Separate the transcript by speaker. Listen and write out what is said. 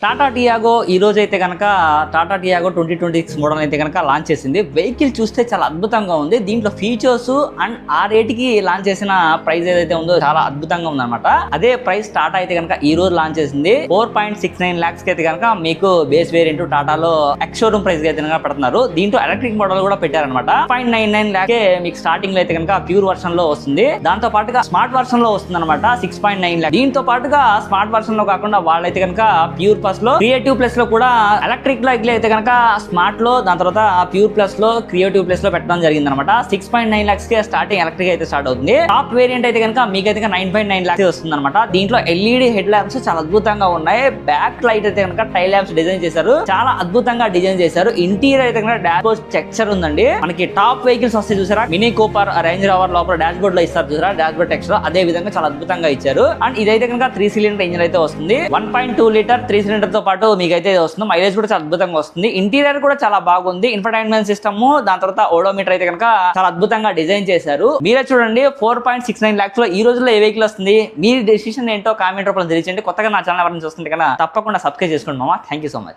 Speaker 1: టాటా టియాగో ఈ రోజు అయితే కనుక టాటా టియాగో 2026 మోడల్ అయితే కనుక లాంచ్ చేసింది. వెహికల్ చూస్తే చాలా అద్భుతంగా ఉంది. దీంట్లో ఫీచర్స్ అండ్ ఆ రేటుకి లాంచ్ చేసిన ప్రైస్ ఏదైతే ఉందో చాలా అద్భుతంగా ఉందన్నమాట. అదే ప్రైస్ టాటా అయితే కనుక ఈ రోజు లాంచ్ చేసింది 4.69 lakhs కి అయితే కనుక మీకు బేస్ వేరియంట్ టాటాలో ఎక్స్ షోరూమ్ ప్రైస్ అయితే కనుక పెడుతున్నారు. దీంట్లో ఎలక్ట్రిక్ మోడల్ కూడా పెట్టారనమాట. 0.99 lakhs మీకు స్టార్టింగ్ లో అయితే కనుక ప్యూర్ వర్షన్ లో వస్తుంది. దాంతో పాటుగా స్మార్ట్ వర్షన్ లో వస్తుంది అనమాట 6.9 lakhs. దీంతో పాటుగా స్మార్ట్ వర్షన్ లో కాకుండా వాళ్ళైతే కనుక ప్యూర్ లో క్రియేటివ్ ప్లస్ లో కూడా ఎలక్ట్రిక్ లో అయితే కనుక స్మార్ట్ లో దాని తర్వాత ప్యూర్ ప్లస్ లో క్రియేటివ్ ప్లస్ లో పెట్టడం జరిగింది అనమాట. 6.9 lakhs కి స్టార్టింగ్ ఎలక్ట్రిక్ అయితే స్టార్ట్ అవుతుంది. టాప్ వేరియంట్ అయితే కనుక మీకైతే 9.9 lakhs వస్తుంది అనమాట. దీంట్లో ఎల్ఈడి హెడ్ ల్యాంప్స్ చాలా అద్భుతంగా ఉన్నాయి. బ్యాక్ లైట్ అయితే కనుక టైల్ ల్యాంప్స్ డిజైన్ చేశారు, చాలా అద్భుతంగా డిజైన్ చేశారు. ఇంటీరియర్ అయితే కనుక డాష్ బోర్డ్ టెక్స్చర్ ఉందండి. మనకి టాప్ వెహికల్స్ వస్తాయి చూసారా, మినీ కూపర్ రేంజ్ రోవర్ లోపల డాష్ బోర్డ్ లో ఇస్తారు చూసారా, డాష్ బోర్డ్ టెక్స్చర్ అదే విధంగా చాలా అద్భుతంగా ఇచ్చారు. అండ్ ఇదైతే కనుక 3 cylinder ఇంజిన్ అయితే వస్తుంది. 1.2 లీటర్ 3 cylinder తో పాటు మీకైతే వస్తుంది. మైలేజ్ కూడా చాలా అద్భుతంగా వస్తుంది. ఇంటీరియర్ కూడా చాలా బాగుంది. ఇన్ఫర్టైన్మెంట్ సిస్టమ్ దాని తర్వాత ఓడోమీటర్ అయితే కనుక చాలా అద్భుతంగా డిజైన్ చేశారు. మీరే చూడండి 4.69 lakhs లో ఈ రోజుల్లో ఏ వెహికల్ వస్తుంది. మీ డెసిషన్ ఏంటో కామెంట్ రూపంలో తెలియజేయండి. కొత్తగా నా ఛానల్ ఎవరైనా చూస్తుంటే కనుక తప్పకుండా సబ్స్క్రైబ్ చేసుకోండి మామ. Thank you so much.